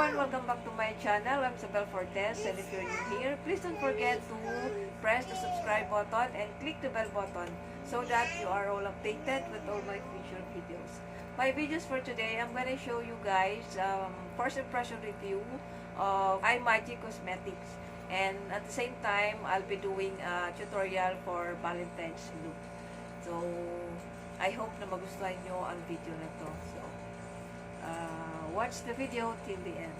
everyone, welcome back to my channel. I'm zabellefortes, and if you're new here, please don't forget to press the subscribe button and click the bell button so that you are all updated with all my future videos. My videos for today, I'm gonna show you guys first impression review of IMAGIC Cosmetics, and at the same time, I'll be doing a tutorial for Valentine's look. So, I hope na magustuhan nyo ang video na to. So, watch the video till the end.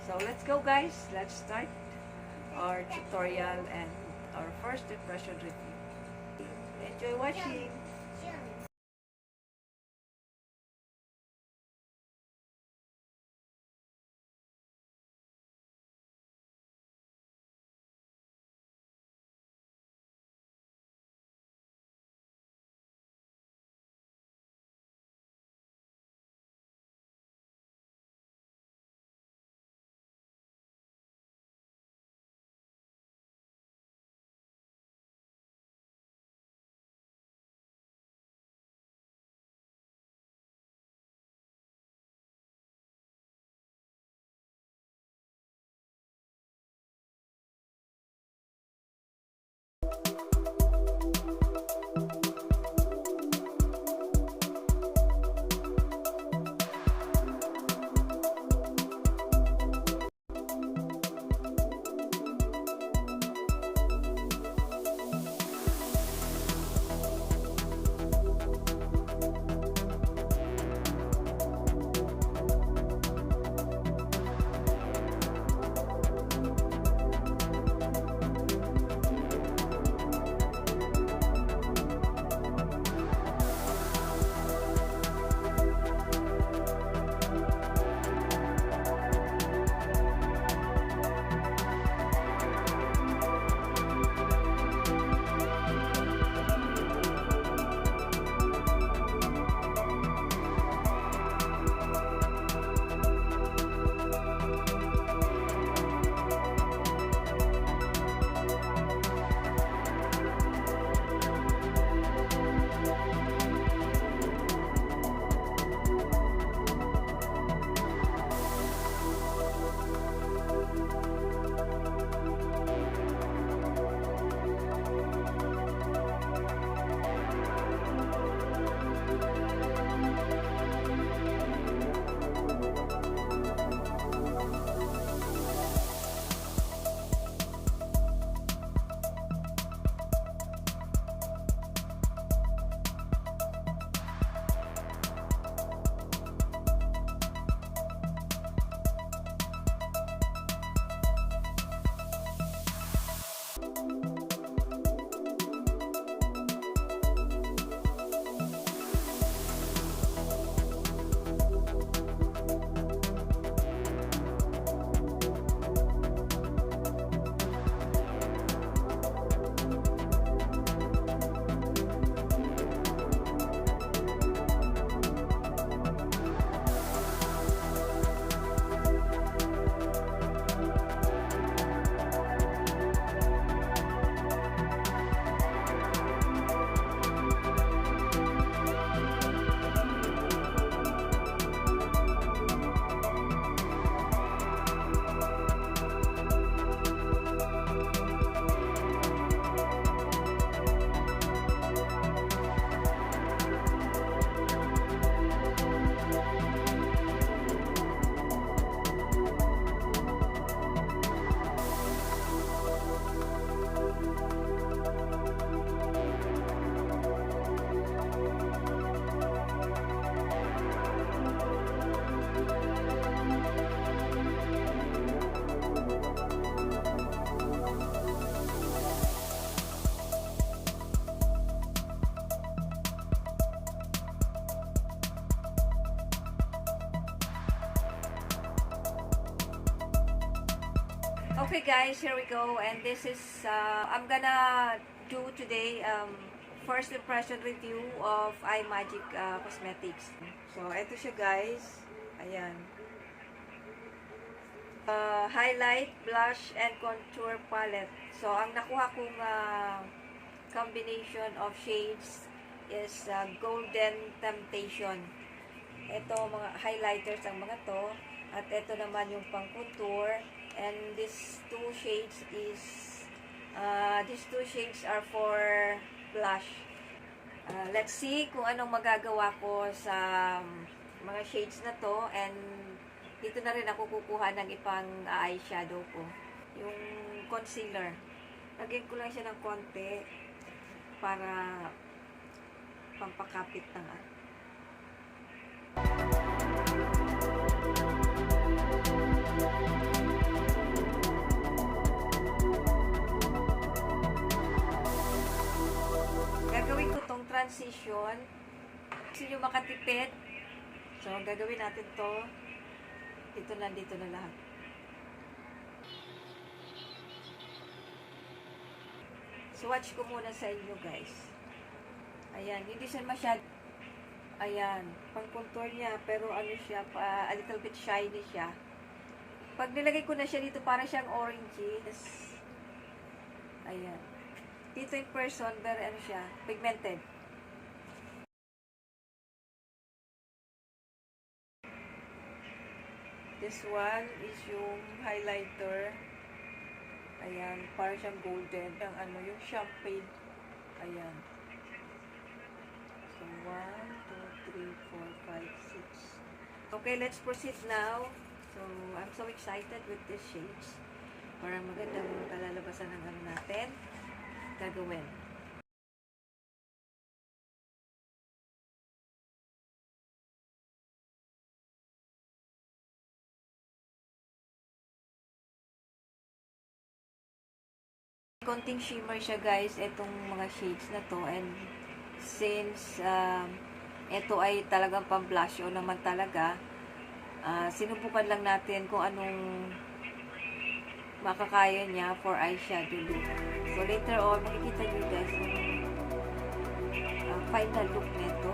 So let's go guys, let's start our tutorial and our first impression review. Enjoy watching! Okay guys, here we go, and this is I'm gonna do today first impression review of IMAGIC Cosmetics. So ito siya guys, ayan. Highlight, blush, and contour palette. So ang nakuha kong combination of shades is Golden Temptation. Ito mga highlighters ang mga to. At ito naman yung pang contour. And these two shades are for blush. Let's see kung anong magagawa ko sa mga shades na to. And dito na rin ako kukuha ng ipang eyeshadow ko. Yung concealer. Lagyan ko lang siya ng konti para pampakapit ng gagawin ko tong transition. Gusto nyo makatipid? So, gagawin natin to. Dito na lahat. Swatch ko muna sa inyo, guys. Ayan, hindi siya masyad. Ayan, pang contour niya, pero ano siya, a little bit shiny siya. Pag nilagay ko na siya dito, para siyang orangey. Ayan. Dito in person, very ano siya, pigmented. This one is yung highlighter. Ayan, para siyang golden. Ang ano, yung champagne. Ayan. So, 1, 2, 3, 4, 5, 6. Okay, let's proceed now. So, I'm so excited with these shades. Para magandang kalalabasan ng ano natin. Gagawin. Konting shimmer siya, guys, itong mga shades na to. And since ito ay talagang pang-blush o naman talaga, sinubukan lang natin kung anong makakaya niya for eyeshadow look. So later on, makikita nyo, guys, yung final look nito.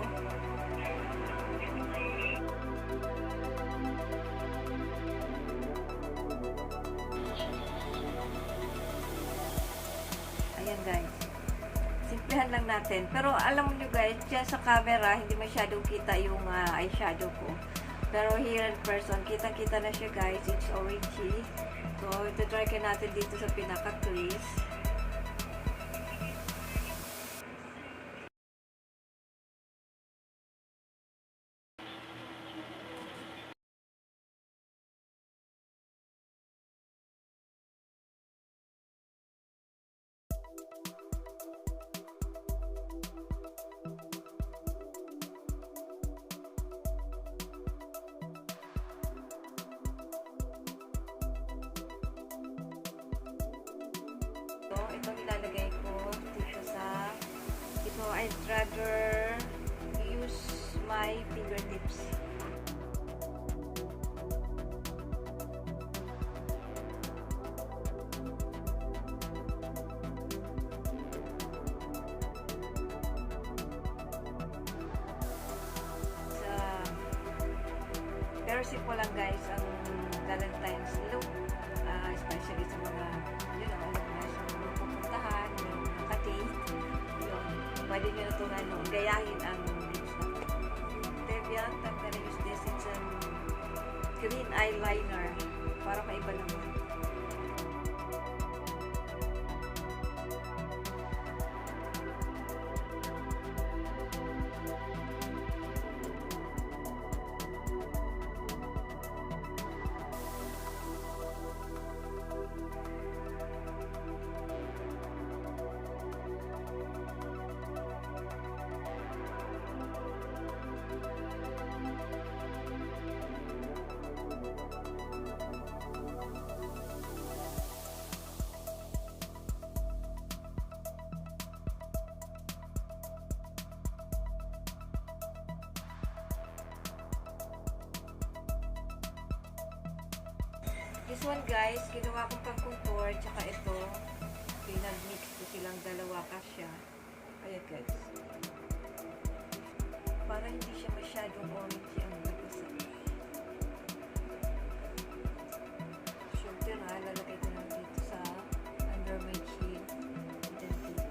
Ayan, guys. Simplihan lang natin. Pero alam nyo, guys, dyan sa camera, hindi masyadong kita yung eyeshadow ko. Pero here in person, kita-kita na siya, guys. It's orangey. So, ito try ka natin dito sa pinaka-crease. Ito nilalagay ko dito sa I'd rather use my fingertips. Pero simple lang, guys, ang Valentine's look, especially sa mga pupuntahan, yung nakatake, pwede nyo na ito gayahin ang Teviant. I'm gonna use this. It's a green eyeliner para maiba naman. This one, guys, ginawa kong pang contour, tsaka ito, pinag-mix ko silang dalawa kasya. Ayan, guys. Para hindi siya masyadong orangey ang nagkasa. Siyempre na, lalagay ko lang dito sa under my chin. Then dito.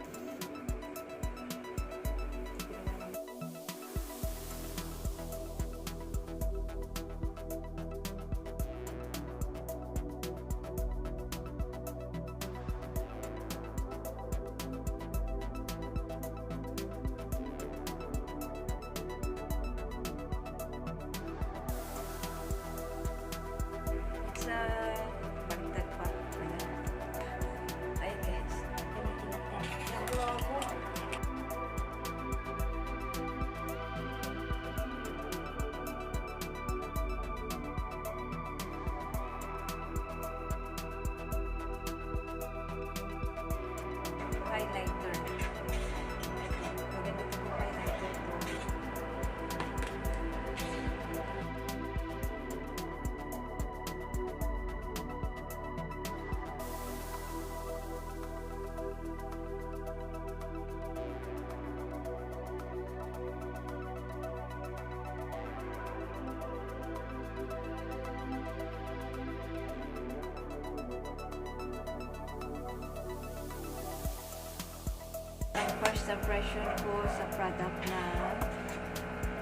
impression ko sa product na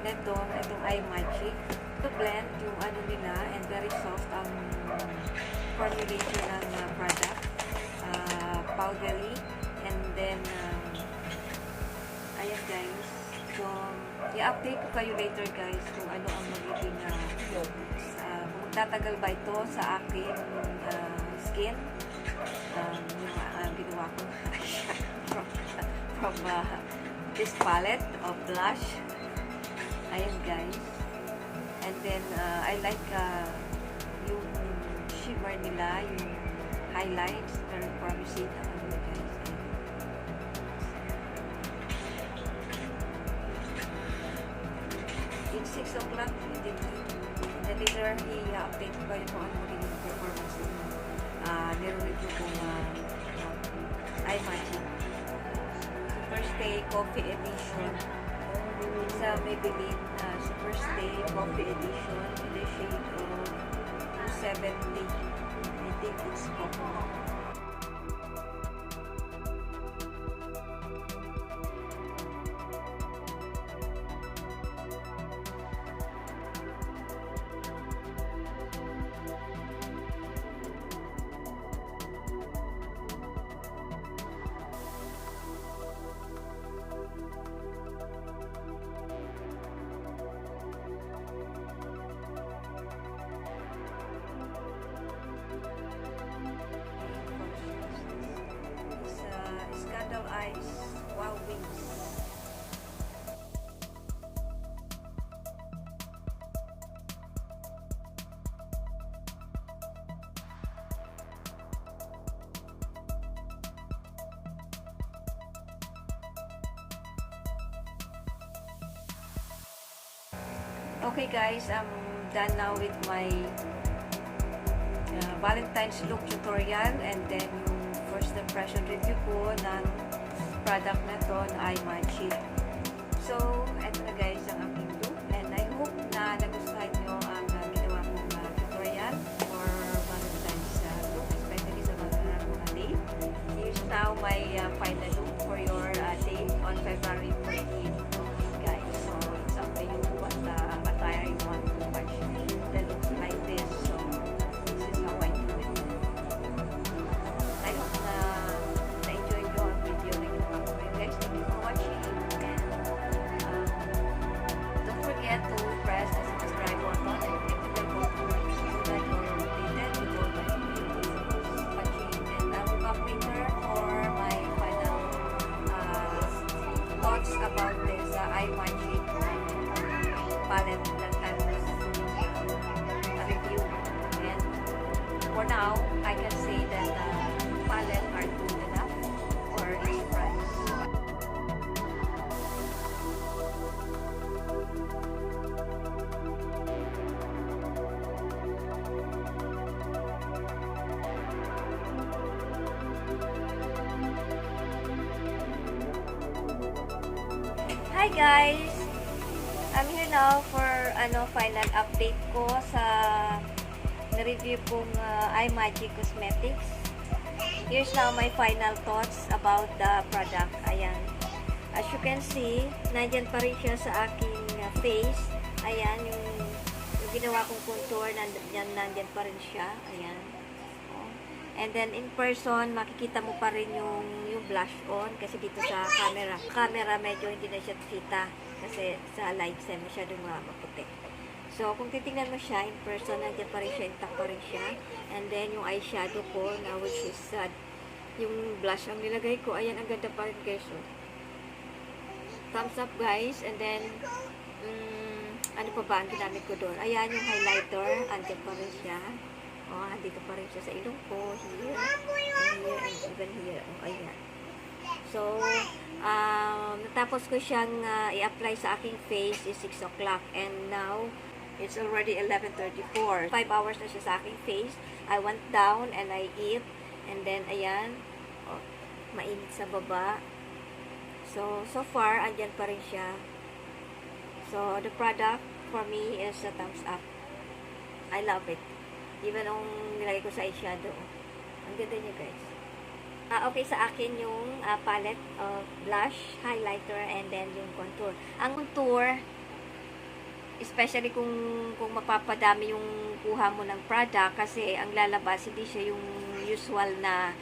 itong IMAGIC. To blend yung ano nila and very soft ang formulation ng product. Powdery. And then, ayan guys. So, i-update ko kayo later guys kung ano ang magiging kung tatagal ba ito sa aking skin. Yung ginawa ko from this palette of blush. Ayan guys. And then, I like yung shimmer nila, yung highlights, very promising naman yun guys. In 6 o'clock, later, i-update ko kayo kung ano magiging performance ng nire-review kong IMAGIC Superstay Coffee Edition sa Maybelline Superstay Coffee Edition in the shade of 270. I think it's coffee. ScandalEyes Wow Wings. Okay guys, I'm done now with my Valentine's look tutorial and then yung first impression review ko ng product na to na IMAGIC. So, eto na guys ang aking look and I hope na nagustuhan nyo ang ginawa kong tutorial for Valentine's look, especially sa mga date. Here's now my final look for your date on February 14th. Guys, so it's up to you what attire you want to watch. The looks like this. So, this is how I do it. I hope na na-enjoy nyo ang video na ginawa ko kayo guys. Thank you for watching. And don't forget to press the subscribe button and click the bell button so that you're updated with all my videos watching. And I will come later for my final thoughts about this IMAGIC palette that I'm review. And for now, I can say that palette are good enough for its price. Hi guys! I'm here now for final update ko sa na-review kong IMAGIC Cosmetics. Here's now my final thoughts about the product. Ayan. As you can see, nandyan pa rin siya sa aking face. Ayan, yung ginawa kong contour, nandyan pa rin siya. Ayan. And then in person, makikita mo pa rin yung blush on kasi dito sa camera medyo hindi na siya kita kasi sa lights ay masyadong maputi. So kung titingnan mo siya in person, nandiyan pa rin siya, intact pa rin siya. And then yung eyeshadow ko na which is yung blush ang nilagay ko, ayan, ang ganda pa rin guys. So, thumbs up guys. And then ano pa ba ang ginamit ko doon? Ayan yung highlighter, andyan pa rin siya. Oh, dito pa rin siya sa ilong ko, here, and here, and even here. Oh, ayan. So, natapos ko siyang i-apply sa aking face is 6 o'clock. And now, it's already 11:34. 5 hours na siya sa aking face. I went down and I eat. And then, ayan. Oh, mainit sa baba. So far, andyan pa rin siya. So, the product for me is a thumbs up. I love it. Even nung nilagay ko sa eyeshadow. Ang ganda niya guys. Okay sa akin yung palette of blush, highlighter, and then yung contour. Ang contour, especially kung mapapadami yung kuha mo ng product, kasi ang lalabas, hindi siya yung usual na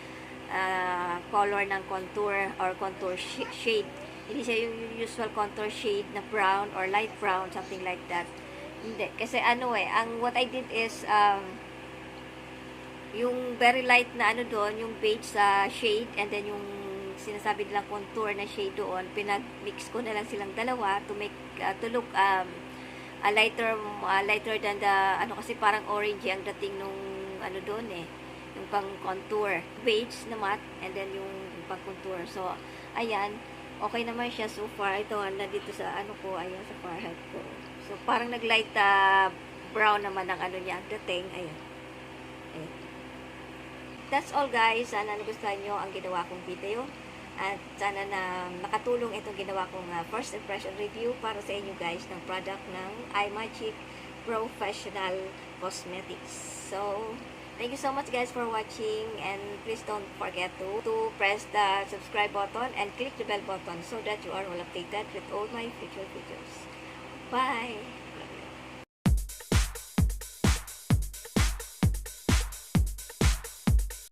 color ng contour or contour shade. Hindi siya yung usual contour shade na brown or light brown, something like that. Hindi. Kasi what I did is, yung very light na doon, yung beige sa shade, and then yung sinasabi nilang contour na shade doon, pinag-mix ko na lang silang dalawa to make, to look, lighter than the, kasi parang orange ang dating nung, doon yung pang contour. Beige na matte, and then yung pang contour. So, ayan, okay naman siya so far. Ito, nandito sa, ayan, sa forehead ko. So, parang nag-light, brown naman ang niya, ang dating, ayan. Ayan. That's all guys. Sana nagustuhan nyo ang ginawa kong video. At sana na nakatulong itong ginawa kong first impression review para sa inyo guys ng product ng IMAGIC PROfessional Cosmetics. So, thank you so much guys for watching, and please don't forget to press the subscribe button and click the bell button so that you are all updated with all my future videos. Bye!